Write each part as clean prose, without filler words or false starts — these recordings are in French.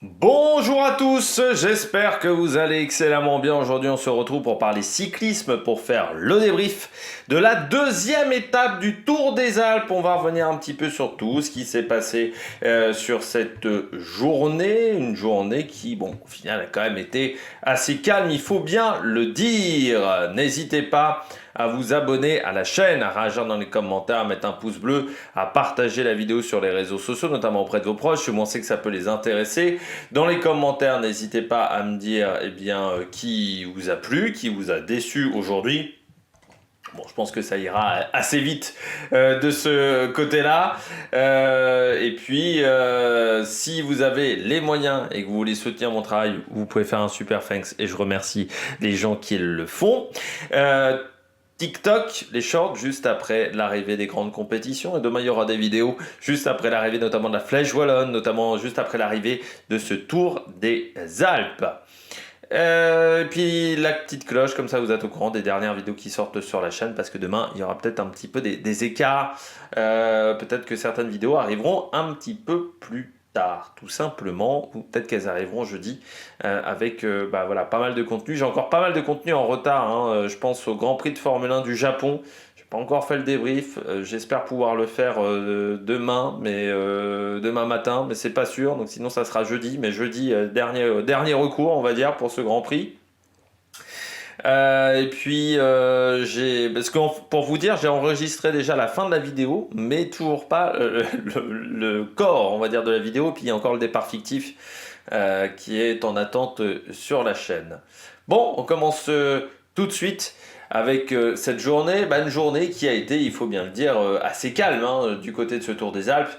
Bonjour à tous, j'espère que vous allez excellemment bien. Aujourd'hui on se retrouve pour parler cyclisme, pour faire le débrief de la deuxième étape du Tour des Alpes. On va revenir un petit peu sur tout ce qui s'est passé sur cette journée. Une journée qui, bon, au final a quand même été assez calme, il faut bien le dire. N'hésitez pas à vous abonner à la chaîne, à réagir dans les commentaires, à mettre un pouce bleu, à partager la vidéo sur les réseaux sociaux, notamment auprès de vos proches, si vous pensez que ça peut les intéresser. Dans les commentaires, n'hésitez pas à me dire qui vous a plu, qui vous a déçu aujourd'hui. Bon, je pense que ça ira assez vite de ce côté-là. Si vous avez les moyens et que vous voulez soutenir mon travail, vous pouvez faire un super thanks et je remercie les gens qui le font. TikTok, les shorts, juste après l'arrivée des grandes compétitions. Et demain, il y aura des vidéos juste après l'arrivée notamment de la Flèche Wallonne, notamment juste après l'arrivée de ce Tour des Alpes. Et puis la petite cloche, comme ça vous êtes au courant des dernières vidéos qui sortent sur la chaîne, parce que demain, il y aura peut-être un petit peu des écarts. Peut-être que certaines vidéos arriveront un petit peu plus tard, tout simplement, ou peut-être qu'elles arriveront jeudi avec voilà, pas mal de contenu. J'ai encore pas mal de contenu en retard, hein. Je pense au Grand Prix de Formule 1 du Japon. J'ai pas encore fait le débrief. J'espère pouvoir le faire demain, demain matin, mais c'est pas sûr. Donc sinon, ça sera jeudi, mais jeudi dernier recours, on va dire, pour ce Grand Prix. Parce que pour vous dire, j'ai enregistré déjà la fin de la vidéo, mais toujours pas le corps, on va dire, de la vidéo. Puis il y a encore le départ fictif qui est en attente sur la chaîne. Bon, on commence tout de suite avec cette journée, une journée qui a été, il faut bien le dire, assez calme hein, du côté de ce Tour des Alpes,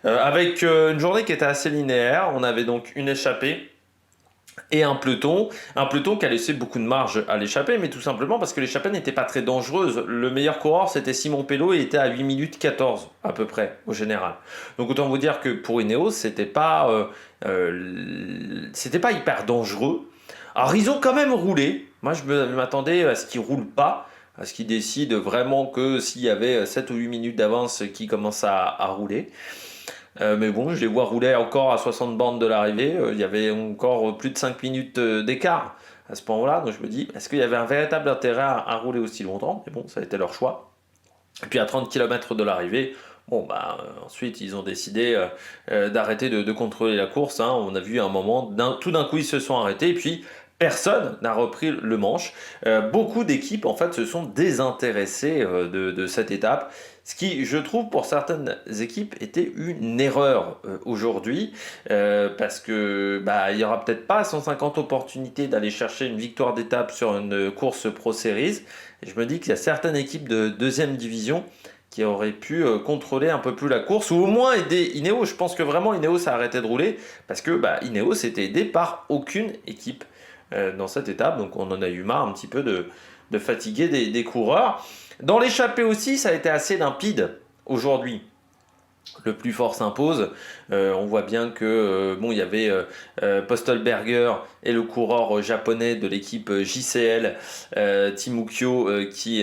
avec une journée qui était assez linéaire. On avait donc une échappée et un peloton qui a laissé beaucoup de marge à l'échappée, mais tout simplement parce que l'échappée n'était pas très dangereuse. Le meilleur coureur, c'était Simon Pello, et il était à 8 minutes 14 à peu près, au général. Donc autant vous dire que pour Ineos, c'était pas hyper dangereux. Alors ils ont quand même roulé. Moi, je m'attendais à ce qu'ils roulent pas, à ce qu'ils décident vraiment que s'il y avait 7 ou 8 minutes d'avance, qu'ils commencent à rouler. Mais bon, je les vois rouler encore à 60 bornes de l'arrivée. Il y avait encore plus de 5 minutes d'écart à ce moment-là. Donc je me dis, est-ce qu'il y avait un véritable intérêt à rouler aussi longtemps? Mais bon, ça a été leur choix. Et puis à 30 km de l'arrivée, ensuite ils ont décidé d'arrêter de contrôler la course, hein. On a vu un moment, tout d'un coup ils se sont arrêtés et puis personne n'a repris le manche. Beaucoup d'équipes en fait se sont désintéressées de cette étape. Ce qui, je trouve, pour certaines équipes, était une erreur aujourd'hui, parce que il y aura peut-être pas 150 opportunités d'aller chercher une victoire d'étape sur une course Pro Series. Et je me dis qu'il y a certaines équipes de deuxième division qui auraient pu contrôler un peu plus la course, ou au moins aider Ineos. Je pense que vraiment Ineos a arrêté de rouler, parce que Ineos était aidé par aucune équipe dans cette étape, donc on en a eu marre un petit peu de fatiguer des coureurs. Dans l'échappée aussi, ça a été assez limpide aujourd'hui. Le plus fort s'impose. On voit bien que il y avait Postelberger et le coureur japonais de l'équipe JCL, Timukyo, qui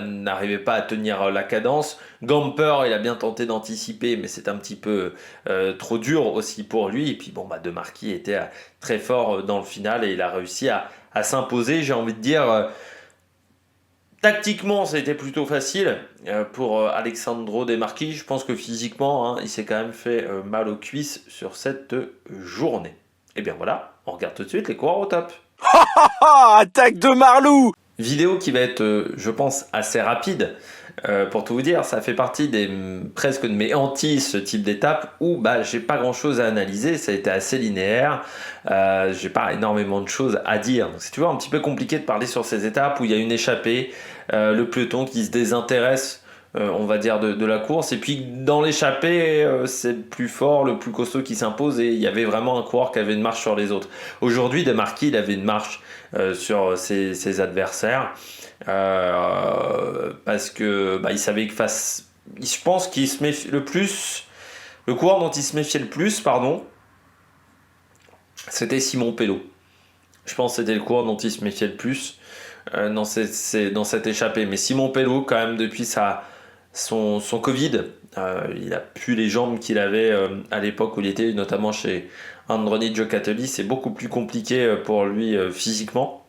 n'arrivait pas à tenir la cadence. Gamper, il a bien tenté d'anticiper, mais c'est un petit peu trop dur aussi pour lui. Et puis De Marquis était très fort dans le final et il a réussi à s'imposer. J'ai envie de dire. Tactiquement, ça a été plutôt facile pour Alexandro De Marchi. Je pense que physiquement, hein, il s'est quand même fait mal aux cuisses sur cette journée. Et bien voilà, on regarde tout de suite les coureurs au top. Ah, attaque de Marlou! Vidéo qui va être, je pense, assez rapide. Pour tout vous dire, ça fait partie presque de mes hantises, ce type d'étape où j'ai pas grand chose à analyser, ça a été assez linéaire, j'ai pas énormément de choses à dire. Donc c'est toujours un petit peu compliqué de parler sur ces étapes où il y a une échappée, le peloton qui se désintéresse, on va dire, de la course, et puis dans l'échappée, c'est le plus fort, le plus costaud qui s'impose, et il y avait vraiment un coureur qui avait une marche sur les autres. Aujourd'hui, Demarquis, il avait une marche sur ses adversaires. Parce que il savait que je pense qu'il se méfie le plus, le coureur dont il se méfiait le plus, c'était Simon Pello. Je pense que c'était le coureur dont il se méfiait le plus dans cette échappée. Mais Simon Pello, quand même, depuis son Covid. Il a plus les jambes qu'il avait à l'époque où il était, notamment chez Androni Giocattoli. C'est beaucoup plus compliqué pour lui physiquement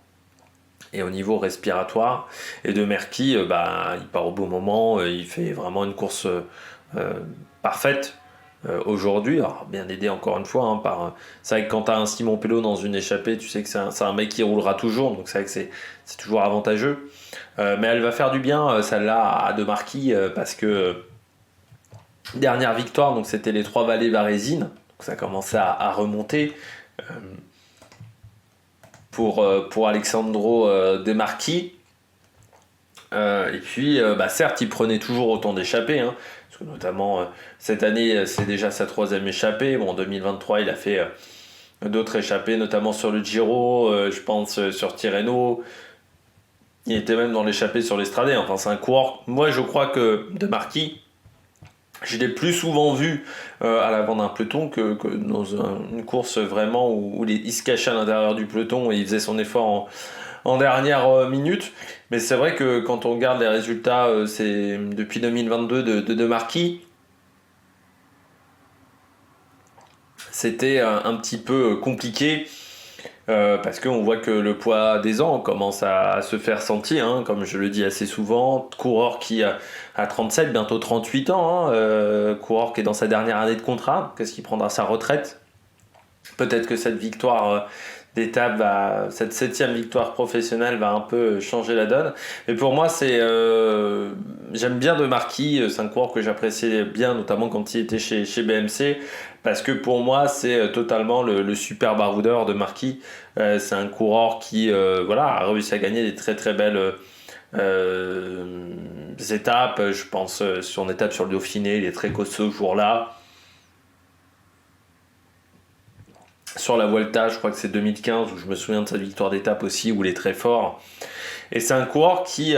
et au niveau respiratoire. Et De Merckx, il part au bon moment, il fait vraiment une course parfaite aujourd'hui. Alors, bien aidé encore une fois par. C'est vrai que quand tu as un Simon Pello dans une échappée, tu sais que c'est un mec qui roulera toujours, donc c'est vrai que c'est toujours avantageux. Mais elle va faire du bien, celle-là, à De Marquis, parce que dernière victoire, donc c'était les Trois Vallées Varésines, donc ça commençait à remonter pour Alexandro De Marquis. Et puis, certes, il prenait toujours autant d'échappées, hein, parce que notamment cette année, c'est déjà sa troisième échappée. Bon, en 2023, il a fait d'autres échappées, notamment sur le Giro, je pense sur Tirreno. Il était même dans l'échappée sur l'Estradé. Enfin, c'est un coureur. Moi, je crois que De Marquis, je l'ai plus souvent vu à l'avant d'un peloton que dans une course vraiment où il se cachait à l'intérieur du peloton et il faisait son effort en dernière minute. Mais c'est vrai que quand on regarde les résultats, c'est depuis 2022 de Marquis, c'était un petit peu compliqué. Parce qu'on voit que le poids des ans commence à se faire sentir, hein, comme je le dis assez souvent. Coureur qui a 37, bientôt 38 ans, coureur qui est dans sa dernière année de contrat, qu'est-ce qu'il prendra sa retraite. Peut-être que cette victoire d'étape, cette 7e victoire professionnelle va un peu changer la donne. Mais pour moi, j'aime bien De Marquis, c'est un coureur que j'appréciais bien, notamment quand il était chez BMC. Parce que pour moi, c'est totalement le super baroudeur De Marquis. C'est un coureur qui a réussi à gagner des très très belles étapes. Je pense sur une étape sur le Dauphiné, il est très costaud ce jour-là. Sur la Vuelta, je crois que c'est 2015, où je me souviens de sa victoire d'étape aussi, où il est très fort. Et c'est un coureur qui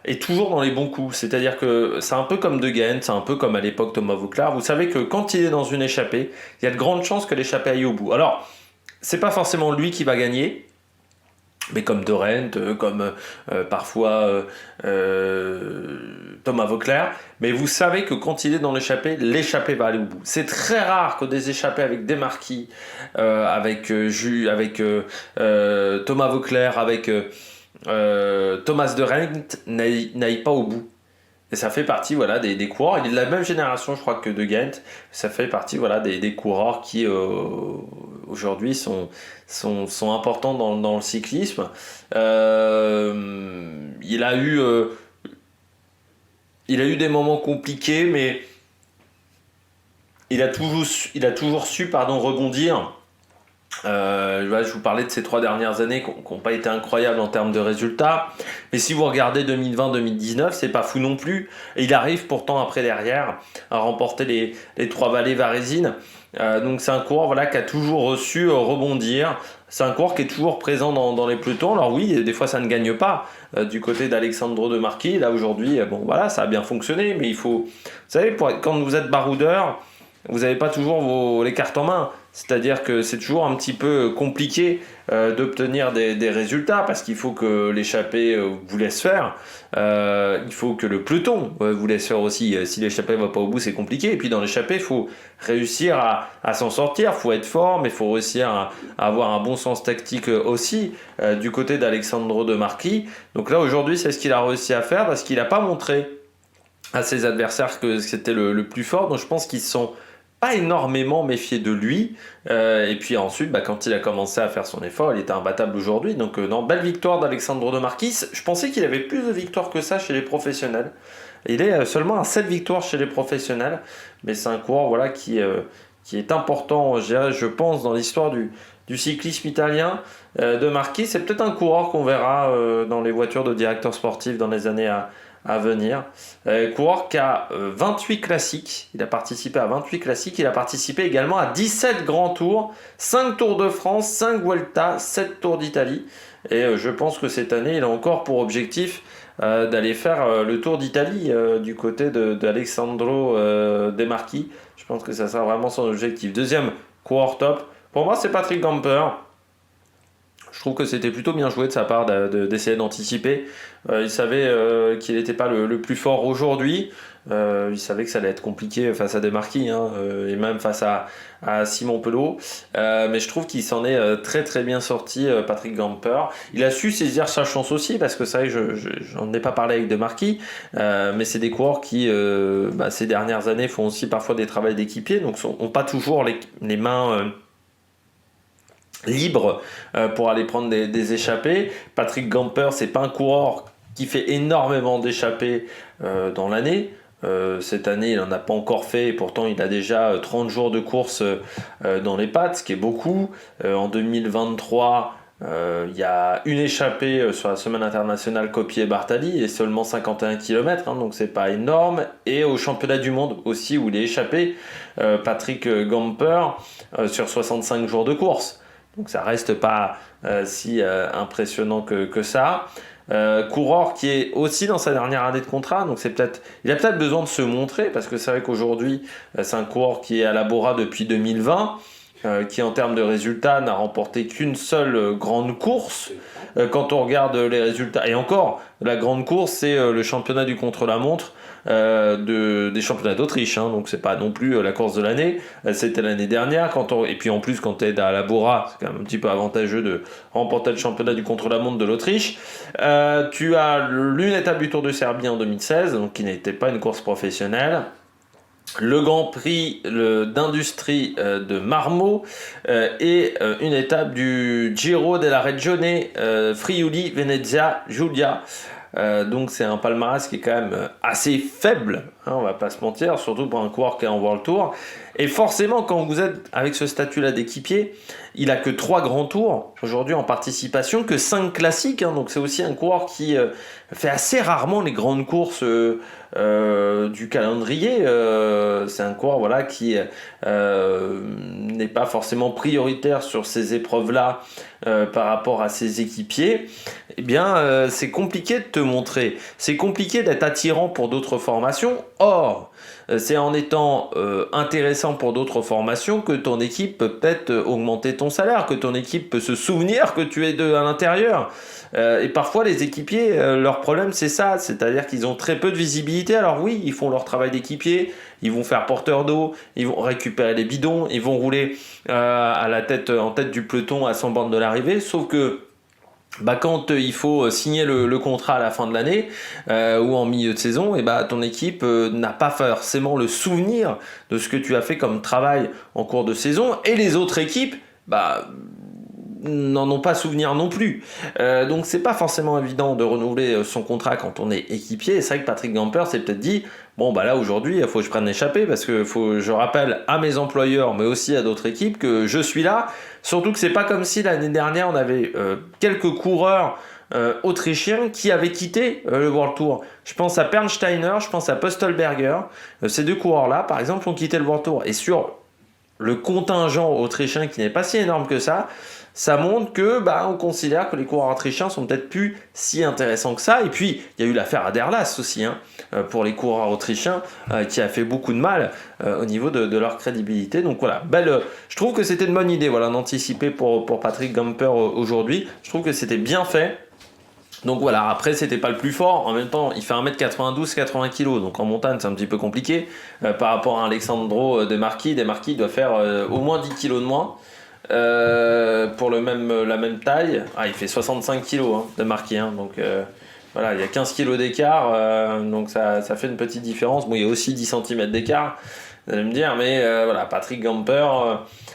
est toujours dans les bons coups. C'est-à-dire que c'est un peu comme De Gendt, c'est un peu comme à l'époque Thomas Voeckler. Vous savez que quand il est dans une échappée, il y a de grandes chances que l'échappée aille au bout. Alors, c'est pas forcément lui qui va gagner, mais comme De Gendt, comme parfois Thomas Voeckler. Mais vous savez que quand il est dans l'échappée va aller au bout. C'est très rare que des échappées avec des marquis, avec Thomas Voeckler, avec Thomas De Gendt n'aille pas au bout. Et ça fait partie des coureurs. Il est de la même génération, je crois, que De Gendt. Ça fait partie des coureurs qui aujourd'hui sont importants dans le cyclisme. Il a eu des moments compliqués, mais il a toujours su rebondir. Je vous parlais de ces 3 dernières années qui n'ont pas été incroyables en termes de résultats, mais si vous regardez 2020-2019, c'est pas fou non plus. Et il arrive pourtant après derrière à remporter les 3 Vallées Varésines. Donc c'est un coureur qui a toujours su rebondir. C'est un coureur qui est toujours présent dans les pelotons. Alors oui, des fois ça ne gagne pas du côté d'Alexandro De Marquis. Là aujourd'hui, ça a bien fonctionné, mais il faut, vous savez, quand vous êtes baroudeur, vous n'avez pas toujours les cartes en main. C'est-à-dire que c'est toujours un petit peu compliqué d'obtenir des résultats parce qu'il faut que l'échappée vous laisse faire. Il faut que le peloton vous laisse faire aussi. Si l'échappée ne va pas au bout, c'est compliqué. Et puis dans l'échappée, il faut réussir à s'en sortir. Il faut être fort, mais il faut réussir à avoir un bon sens tactique aussi du côté d'Alexandro De Marquis. Donc là, aujourd'hui, c'est ce qu'il a réussi à faire parce qu'il n'a pas montré à ses adversaires que c'était le plus fort. Donc je pense qu'ils sont pas énormément méfié de lui. Et puis ensuite, quand il a commencé à faire son effort, il était imbattable aujourd'hui. Donc belle victoire d'Alexandro De Marquis. Je pensais qu'il avait plus de victoires que ça chez les professionnels. Il est seulement à 7 victoires chez les professionnels. Mais c'est un coureur qui est important, je pense, dans l'histoire du cyclisme italien. De Marquis, c'est peut-être un coureur qu'on verra dans les voitures de directeurs sportifs dans les années à venir. Coureur qui a 28 classiques. Il a participé à 28 classiques. Il a participé également à 17 grands tours, 5 Tours de France, 5 Vuelta, 7 Tours d'Italie. Et je pense que cette année, il a encore pour objectif d'aller faire le Tour d'Italie du côté d'Alexandro De Marquis. Je pense que ça sera vraiment son objectif. Deuxième coureur top. Pour moi, c'est Patrick Gamper. Je trouve que c'était plutôt bien joué de sa part d'essayer d'anticiper. Il savait qu'il n'était pas le plus fort aujourd'hui. Il savait que ça allait être compliqué face à des Marquis, et même face à Simon Pelot. Mais je trouve qu'il s'en est très très bien sorti, Patrick Gamper. Il a su saisir sa chance aussi, parce que c'est vrai que j'en ai pas parlé avec des Marquis, mais c'est des coureurs qui, ces dernières années, font aussi parfois des travails d'équipier, donc n'ont pas toujours les mains libres pour aller prendre des échappées. Patrick Gamper, c'est pas un coureur qui fait énormément d'échappées dans l'année. Cette année, il n'en a pas encore fait, et pourtant il a déjà 30 jours de course dans les pattes, ce qui est beaucoup. En 2023, il y a une échappée sur la semaine internationale Kopier-Bartali et seulement 51 km, donc c'est pas énorme. Et au championnat du monde aussi, où il est échappé, Patrick Gamper, sur 65 jours de course. Donc ça reste pas si impressionnant que ça. Coureur qui est aussi dans sa dernière année de contrat, donc il a peut-être besoin de se montrer, parce que c'est vrai qu'aujourd'hui c'est un coureur qui est à la Bora depuis 2020, qui en termes de résultats n'a remporté qu'une seule grande course. Quand on regarde les résultats, et encore la grande course, c'est le championnat du contre-la-montre des championnats d'Autriche, donc c'est pas non plus la course de l'année, c'était l'année dernière. Et puis en plus, quand tu es à la Bora, c'est quand même un petit peu avantageux de remporter le championnat du contre-la-montre de l'Autriche. Tu as l'une étape du Tour de Serbie en 2016, donc qui n'était pas une course professionnelle. Le Grand Prix d'Industrie de Marmo et une étape du Giro della Regione Friuli Venezia Giulia. Donc c'est un palmarès qui est quand même assez faible, on va pas se mentir, surtout pour un coureur qui est en World Tour. Et forcément, quand vous êtes avec ce statut-là d'équipier, il a que 3 grands tours aujourd'hui en participation, que 5 classiques, donc c'est aussi un coureur qui fait assez rarement les grandes courses du calendrier. C'est un coureur qui n'est pas forcément prioritaire sur ces épreuves-là par rapport à ses équipiers. Eh bien, c'est compliqué de te montrer. C'est compliqué d'être attirant pour d'autres formations. Or, c'est en étant intéressant pour d'autres formations que ton équipe peut peut-être augmenter ton salaire, que ton équipe peut se souvenir que tu es à l'intérieur. Et parfois, les équipiers, leur problème, c'est ça. C'est-à-dire qu'ils ont très peu de visibilité. Alors oui, ils font leur travail d'équipier, ils vont faire porteur d'eau, ils vont récupérer les bidons, ils vont rouler en tête du peloton à 100 bornes de l'arrivée. Sauf que quand il faut signer le contrat à la fin de l'année ou en milieu de saison, ton équipe n'a pas forcément le souvenir de ce que tu as fait comme travail en cours de saison, et les autres équipes n'en ont pas souvenir non plus. Donc c'est pas forcément évident de renouveler son contrat quand on est équipier. Et c'est vrai que Patrick Gamper s'est peut-être dit, là aujourd'hui il faut que je prenne l'échappée, parce que je rappelle à mes employeurs mais aussi à d'autres équipes que je suis là. Surtout que c'est pas comme si l'année dernière on avait quelques coureurs autrichiens qui avaient quitté le World Tour. Je pense à Pernsteiner, je pense à Postelberger. Ces 2 coureurs-là, par exemple, ont quitté le World Tour. Et sur le contingent autrichien qui n'est pas si énorme que ça montre que on considère que les coureurs autrichiens sont peut-être plus si intéressants que ça. Et puis il y a eu l'affaire Aderlas aussi, pour les coureurs autrichiens, qui a fait beaucoup de mal au niveau de leur crédibilité. Donc voilà, je trouve que c'était une bonne idée d'anticiper pour Patrick Gamper aujourd'hui. Je trouve que c'était bien fait. Donc voilà, après c'était pas le plus fort, en même temps il fait 1m92, 80 kg, donc en montagne c'est un petit peu compliqué par rapport à Alessandro De Marchi. De Marchi doit faire au moins 10 kg de moins pour la même taille. Il fait 65 kg De Marchi, donc il y a 15 kg d'écart, donc ça fait une petite différence. Il y a aussi 10 cm d'écart, vous allez me dire, mais Patrick Gamper,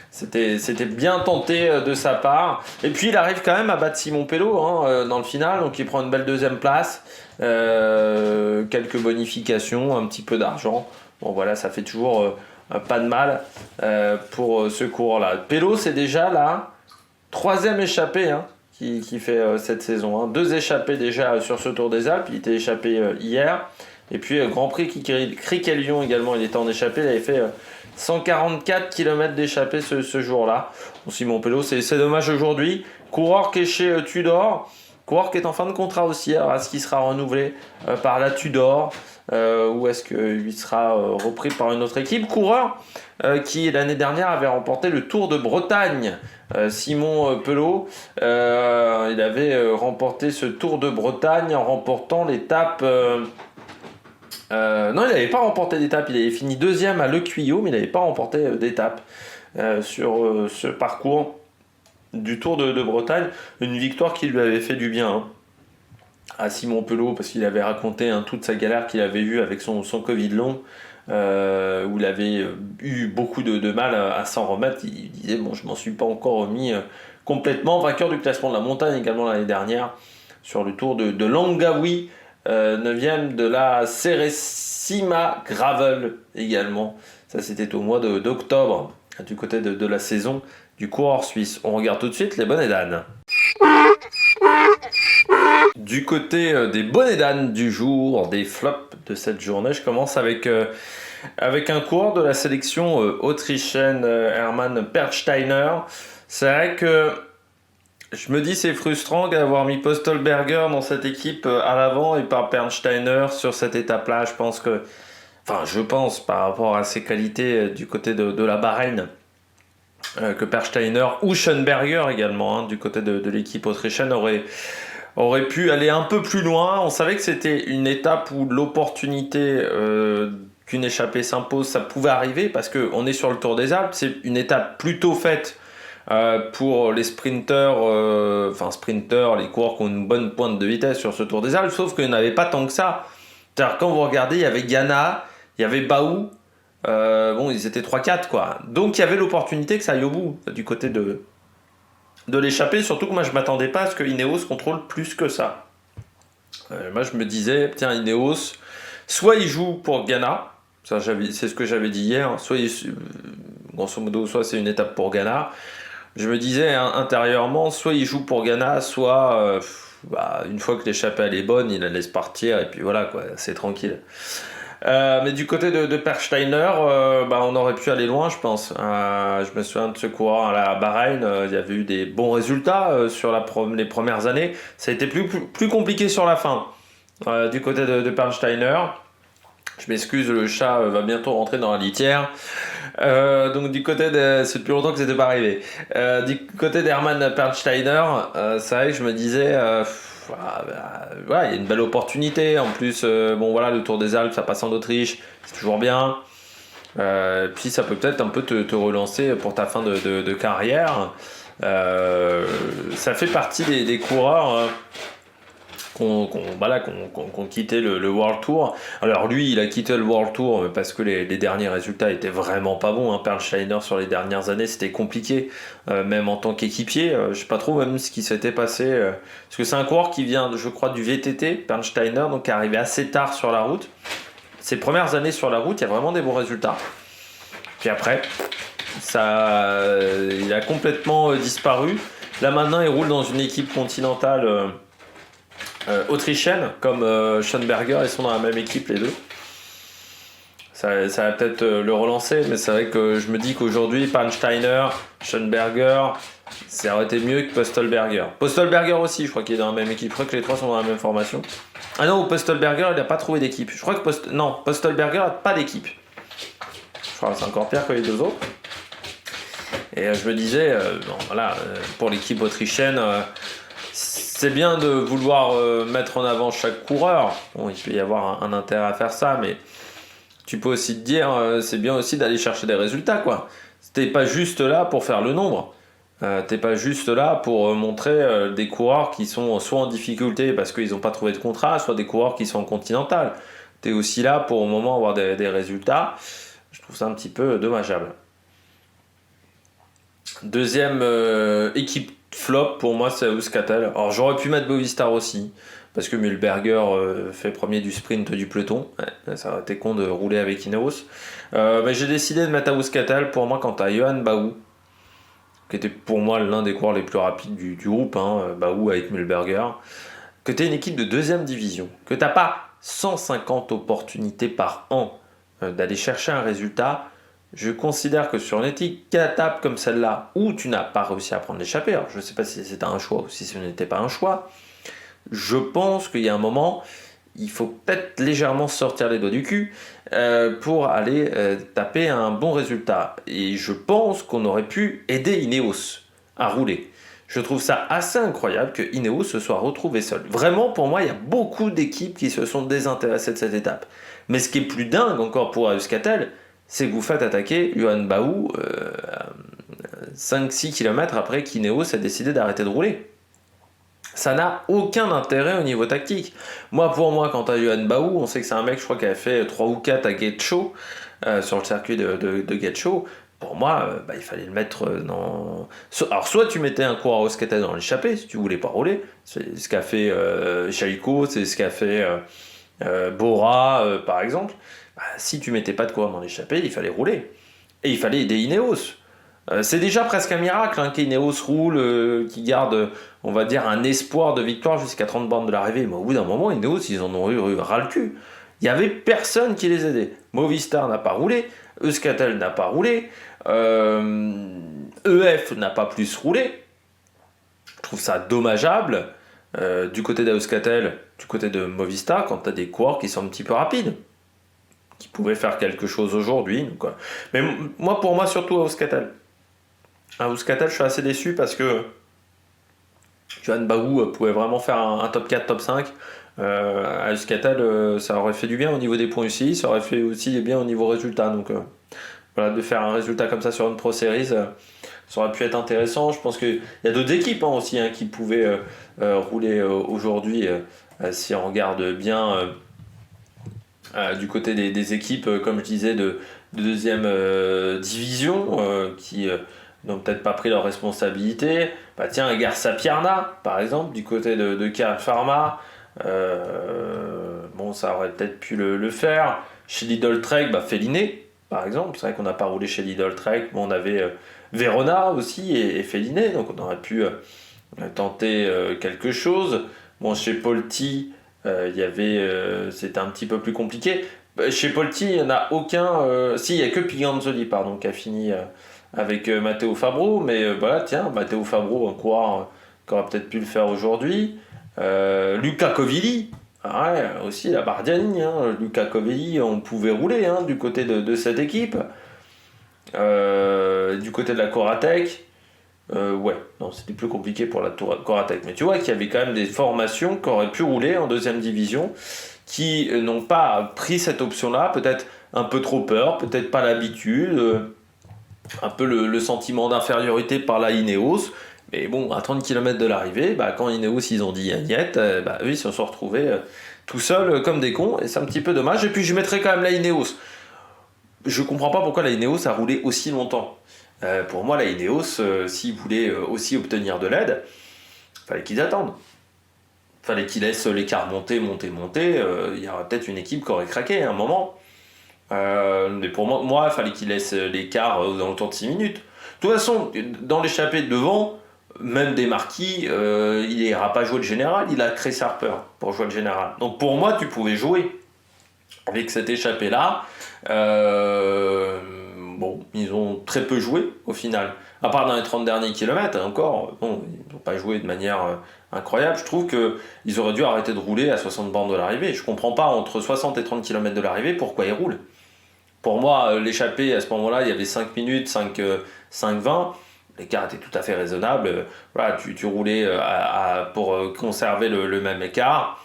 c'était bien tenté de sa part. Et puis il arrive quand même à battre Simon Pelot dans le final, donc il prend une belle 2e place, quelques bonifications, un petit peu d'argent. Ça fait toujours pas de mal pour ce cours-là. Pelot, c'est déjà la 3e échappée qui fait cette saison. 2 échappées déjà sur ce Tour des Alpes, il était échappé hier. Et puis Grand Prix Criquet-Lyon également, il était en échappée, il avait fait 144 km d'échappée ce jour-là. Simon Pelot, c'est dommage aujourd'hui. Coureur qui est chez Tudor, coureur qui est en fin de contrat aussi. Alors est-ce qu'il sera renouvelé par la Tudor? ou est-ce qu'il sera repris par une autre équipe? Coureur qui l'année dernière avait remporté le Tour de Bretagne. Simon Pelot, il avait remporté ce Tour de Bretagne en remportant l'étape... non, il n'avait pas remporté d'étape, il avait fini deuxième à Le Cuillot, mais il n'avait pas remporté d'étape sur ce parcours du Tour de Bretagne. Une victoire qui lui avait fait du bien, hein, à Simon Pelot, parce qu'il avait raconté toute sa galère qu'il avait eue avec son Covid long, où il avait eu beaucoup de mal à s'en remettre. Il disait, bon, je m'en suis pas encore remis complètement. Vainqueur du classement de la montagne également l'année dernière, sur le Tour de Langawi, 9e de la Ceresima Gravel également. Ça, c'était au mois d'octobre, du côté de la saison du coureur suisse. On regarde tout de suite les bonnets d'âne. Du côté des bonnets d'âne du jour, des flops de cette journée, je commence avec un coureur de la sélection autrichienne, Hermann Pertsteiner. C'est vrai que je me dis c'est frustrant d'avoir mis Postelberger dans cette équipe à l'avant et pas Pertsteiner sur cette étape-là. Je pense par rapport à ses qualités du côté de la Bahreïn, que Pertsteiner ou Schoenberger également, du côté de l'équipe autrichienne aurait pu aller un peu plus loin. On savait que c'était une étape où l'opportunité qu'une échappée s'impose, ça pouvait arriver parce qu'on est sur le Tour des Alpes. C'est une étape plutôt faite pour les sprinteurs, les coureurs qui ont une bonne pointe de vitesse sur ce Tour des Alpes, sauf qu'il n'y en avait pas tant que ça. C'est-à-dire, quand vous regardez, il y avait Ghana, il y avait Baou, ils étaient 3-4, quoi. Donc il y avait l'opportunité que ça aille au bout du côté de l'échappée, surtout que moi je m'attendais pas à ce que Ineos contrôle plus que ça. Moi je me disais, tiens, Ineos, soit il joue pour Ghana, c'est ce que j'avais dit hier, grosso modo, soit c'est une étape pour Ghana. Je me disais intérieurement, soit il joue pour Ghana, soit une fois que l'échappée elle est bonne, il la laisse partir et puis voilà, quoi, c'est tranquille. Mais du côté de Pertsteiner, on aurait pu aller loin, je pense. Je me souviens de ce coureur à la Bahreïn, il y avait eu des bons résultats sur les premières années. Ça a été plus compliqué sur la fin. Du côté de Pertsteiner, je m'excuse, le chat va bientôt rentrer dans la litière. Donc du côté c'est depuis longtemps que c'était pas arrivé. Du côté d'Hermann Pertsteiner, c'est vrai que je me disais... il y a une belle opportunité. En plus, le Tour des Alpes, ça passe en Autriche, c'est toujours bien. Puis ça peut peut-être un peu te relancer pour ta fin de carrière. Ça fait partie des coureurs qu'on quitté le World Tour. Alors lui, il a quitté le World Tour parce que les derniers résultats étaient vraiment pas bons. Perlsteiner sur les dernières années, c'était compliqué, même en tant qu'équipier. Je sais pas trop même ce qui s'était passé. Parce que c'est un coureur qui vient, je crois, du VTT, Perlsteiner, donc qui est arrivé assez tard sur la route. Ses premières années sur la route, il y a vraiment des bons résultats. Puis après, il a complètement disparu. Là maintenant, il roule dans une équipe continentale autrichienne, comme Schoenberger, ils sont dans la même équipe les deux. Ça va peut-être le relancer, mais c'est vrai que je me dis qu'aujourd'hui, Perlsteiner, Schoenberger, ça aurait été mieux que Postelberger. Postelberger aussi, je crois qu'il est dans la même équipe. Je crois que les trois sont dans la même formation. Ah non, Postelberger, il n'a pas trouvé d'équipe. Je crois que Postelberger n'a pas d'équipe. Je crois que c'est encore pire que les deux autres. Et je me disais, pour l'équipe autrichienne, c'est bien de vouloir mettre en avant chaque coureur. Bon, il peut y avoir un intérêt à faire ça, mais tu peux aussi te dire, c'est bien aussi d'aller chercher des résultats, quoi. T'es pas juste là pour faire le nombre. T'es pas juste là pour montrer des coureurs qui sont soit en difficulté parce qu'ils n'ont pas trouvé de contrat, soit des coureurs qui sont en continental. T'es aussi là pour au moment avoir des résultats. Je trouve ça un petit peu dommageable. Deuxième équipe flop pour moi, c'est Euskaltel. Alors j'aurais pu mettre Movistar aussi, parce que Mühlberger fait premier du sprint du peloton. Ouais, ça aurait été con de rouler avec Ineos. Mais j'ai décidé de mettre Euskaltel pour moi quant à Johan Baou, qui était pour moi l'un des coureurs les plus rapides du groupe, Baou avec Mühlberger. Que tu es une équipe de deuxième division, que tu n'as pas 150 opportunités par an d'aller chercher un résultat. Je considère que sur une étape comme celle-là, où tu n'as pas réussi à prendre l'échappée, alors je ne sais pas si c'était un choix ou si ce n'était pas un choix, je pense qu'il y a un moment, il faut peut-être légèrement sortir les doigts du cul pour aller taper un bon résultat. Et je pense qu'on aurait pu aider Ineos à rouler. Je trouve ça assez incroyable que Ineos se soit retrouvé seul. Vraiment, pour moi, il y a beaucoup d'équipes qui se sont désintéressées de cette étape. Mais ce qui est plus dingue encore pour Euskaltel, c'est que vous faites attaquer Johan Baou 5-6 km après qu'Ineos a décidé d'arrêter de rouler. Ça n'a aucun intérêt au niveau tactique. Pour moi, quant à Johan Baou, on sait que c'est un mec, je crois, qui avait fait 3 ou 4 à Getxo, sur le circuit de Getxo. Pour moi, il fallait le mettre dans... Alors, soit tu mettais un coureur Euskaltel dans l'échappée, si tu voulais pas rouler. C'est ce qu'a fait Chaiko, c'est ce qu'a fait Bora, par exemple. Si tu mettais pas de coureur dans l'échappée, il fallait rouler. Et il fallait aider Ineos. C'est déjà presque un miracle qu'Ineos roule, qui garde, on va dire, un espoir de victoire jusqu'à 30 bornes de l'arrivée. Mais au bout d'un moment, Ineos, ils en ont eu ras le cul. Il n'y avait personne qui les aidait. Movistar n'a pas roulé, Euskaltel n'a pas roulé, EF n'a pas plus roulé. Je trouve ça dommageable du côté d'Euskaltel, du côté de Movistar, quand tu as des coureurs qui sont un petit peu rapides, qui pouvaient faire quelque chose aujourd'hui. Mais pour moi, surtout à Euskaltel. À Euskaltel, je suis assez déçu parce que Johan Baou pouvait vraiment faire un top 4, top 5. À Euskaltel, ça aurait fait du bien au niveau des points aussi, ça aurait fait aussi bien au niveau résultat. Donc de faire un résultat comme ça sur une Pro Series, ça aurait pu être intéressant. Je pense qu'il y a d'autres équipes aussi qui pouvaient rouler aujourd'hui, si on regarde bien du côté des équipes, comme je disais, de deuxième division, qui n'ont peut-être pas pris leurs responsabilités. Tiens, Garça Pierna, par exemple, du côté de Car Pharma, ça aurait peut-être pu le faire. Chez Lidl Trek, Féliné, par exemple. C'est vrai qu'on n'a pas roulé chez Lidl Trek, mais on avait Verona aussi et Féliné, donc on aurait pu tenter quelque chose. Chez Polti, c'était un petit peu plus compliqué. Chez Polti, il n'y en a aucun. Il n'y a que Piganzoli, qui a fini avec Matteo Fabro. Mais Matteo Fabro, un coureur qui aurait peut-être pu le faire aujourd'hui. Luca Covilli, aussi la Bardiani. Luca Covilli, on pouvait rouler du côté de cette équipe. Du côté de la Coratec. C'était plus compliqué pour la Coratec. Mais tu vois qu'il y avait quand même des formations qui auraient pu rouler en deuxième division, qui n'ont pas pris cette option-là, peut-être un peu trop peur, peut-être pas l'habitude, un peu le sentiment d'infériorité par la Ineos. Mais à 30 km de l'arrivée, quand Ineos ils ont dit niet, eux ils se sont retrouvés tout seuls comme des cons, et c'est un petit peu dommage. Et puis je mettrais quand même la Ineos. Je comprends pas pourquoi la Ineos a roulé aussi longtemps. Pour moi, la Ineos, s'ils voulaient aussi obtenir de l'aide, fallait qu'ils attendent. Fallait qu'ils laissent l'écart monter. Il y aurait peut-être une équipe qui aurait craqué à un moment. Mais pour moi, il fallait qu'ils laissent l'écart dans autour de 6 minutes. De toute façon, dans l'échappée de devant, même des marquis, il n'ira pas jouer le général, il a Chris Harper pour jouer le général. Donc pour moi, tu pouvais jouer avec cette échappée-là. Ils ont très peu joué au final. À part dans les 30 derniers kilomètres, encore, ils n'ont pas joué de manière incroyable. Je trouve qu'ils auraient dû arrêter de rouler à 60 bornes de l'arrivée. Je ne comprends pas, entre 60 et 30 km de l'arrivée, pourquoi ils roulent. Pour moi, l'échappée, à ce moment-là, il y avait 5 minutes, 5-20. L'écart était tout à fait raisonnable. Tu roulais pour conserver le même écart.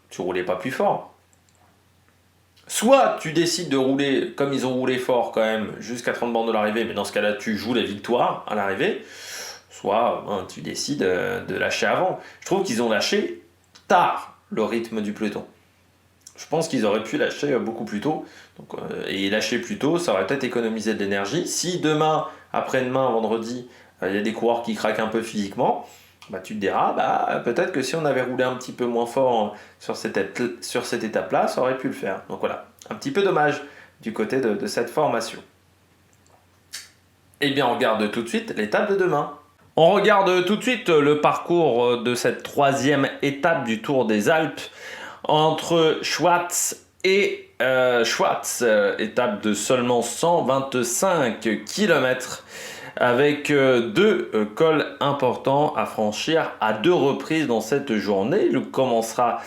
Tu roulais pas plus fort. Soit tu décides de rouler comme ils ont roulé fort quand même jusqu'à 30 bornes de l'arrivée, mais dans ce cas-là tu joues la victoire à l'arrivée, soit tu décides de lâcher avant. Je trouve qu'ils ont lâché tard le rythme du peloton. Je pense qu'ils auraient pu lâcher beaucoup plus tôt. Et lâcher plus tôt, ça aurait peut-être économisé de l'énergie. Si demain, après-demain, vendredi, il y a des coureurs qui craquent un peu physiquement, tu te diras, peut-être que si on avait roulé un petit peu moins fort sur cette étape-là, ça aurait pu le faire. Donc voilà, un petit peu dommage du côté de cette formation. Eh bien, on regarde tout de suite l'étape de demain. On regarde tout de suite le parcours de cette 3e étape du Tour des Alpes entre Schwartz et Schwartz, étape de seulement 125 km. avec deux cols importants à franchir à 2 reprises dans cette journée. Il commencera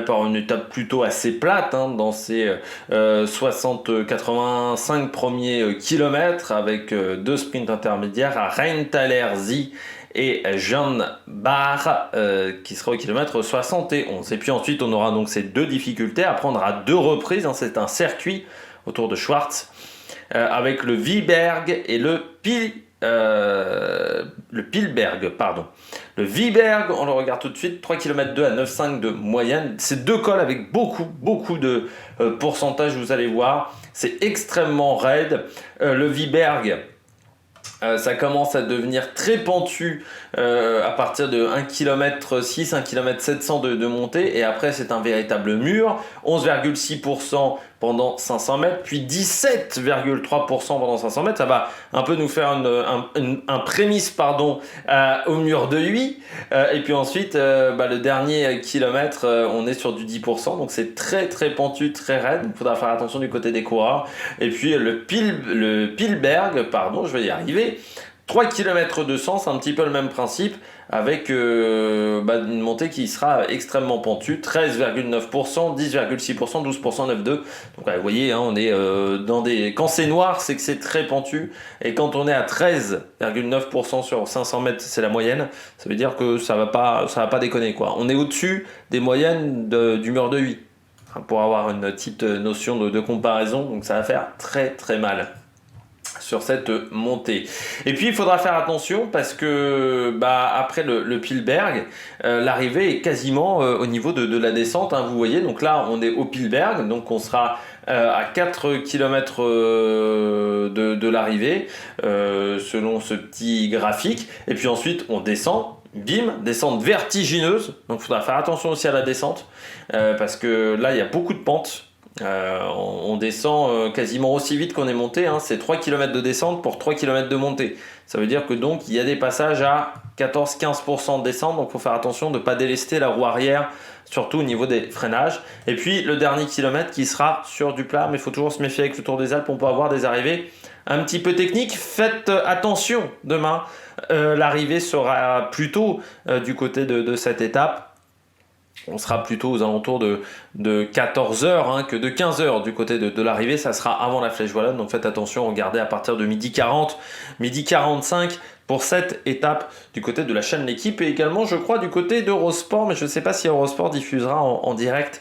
par une étape plutôt assez plate dans ces 60-85 premiers kilomètres avec 2 sprints intermédiaires à Rheintaler-Zie et Jean Bar qui sera au kilomètre 71. Et puis ensuite on aura donc ces 2 difficultés à prendre à 2 reprises. C'est un circuit autour de Schwarz avec le Viberg et le Pilberg, pardon. Le Viberg, on le regarde tout de suite, 3 km 2 à 9,5 de moyenne. C'est 2 cols avec beaucoup de pourcentage, vous allez voir. C'est extrêmement raide. Le Viberg, ça commence à devenir très pentu à partir de 1 km 6, 1 km 700 de montée. Et après, c'est un véritable mur. 11,6% pendant 500 mètres, puis 17,3% pendant 500 mètres. Ça va un peu nous faire un prémisse au mur de 8. Et puis ensuite, le dernier kilomètre, on est sur du 10%. Donc c'est très pentu, très raide. Il faudra faire attention du côté des coureurs. Et puis le Pilberg, je vais y arriver. 3 km 200, c'est un petit peu le même principe avec une montée qui sera extrêmement pentue, 13,9%, 10,6%, 12%, 9,2%. Donc vous voyez, on est quand c'est noir, c'est que c'est très pentu. Et quand on est à 13,9% sur 500 mètres, c'est la moyenne, ça veut dire que ça va pas déconner, quoi. On est au-dessus des moyennes du mur de 8, pour avoir une petite notion de comparaison. Donc ça va faire très mal sur cette montée. Et puis il faudra faire attention parce que après le Pilberg, l'arrivée est quasiment au niveau de la descente, vous voyez. Donc là on est au Pilberg, donc on sera à 4 km de l'arrivée selon ce petit graphique. Et puis ensuite on descend. Bim, descente vertigineuse, donc il faudra faire attention aussi à la descente parce que là il y a beaucoup de pentes. On descend quasiment aussi vite qu'on est monté, c'est 3 km de descente pour 3 km de montée. Ça veut dire que donc il y a des passages à 14-15% de descente, donc il faut faire attention de ne pas délester la roue arrière, surtout au niveau des freinages. Et puis le dernier kilomètre qui sera sur du plat, mais il faut toujours se méfier avec le Tour des Alpes, on peut avoir des arrivées un petit peu techniques. Faites attention demain, l'arrivée sera plutôt du côté de cette étape. On sera plutôt aux alentours de 14h que de 15h du côté de l'arrivée. Ça sera avant la Flèche Wallonne. Donc faites attention, regardez à partir de 12h40, 12h45 pour cette étape du côté de la chaîne L'Équipe. Et également, je crois, du côté d'Eurosport. Mais je ne sais pas si Eurosport diffusera en direct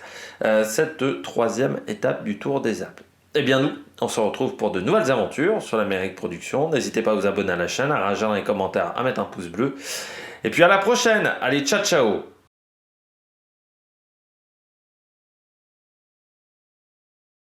cette 3e étape du Tour des Alpes. Eh bien nous, on se retrouve pour de nouvelles aventures sur l'Amérique Production. N'hésitez pas à vous abonner à la chaîne, à réagir dans les commentaires, à mettre un pouce bleu. Et puis à la prochaine. Allez, ciao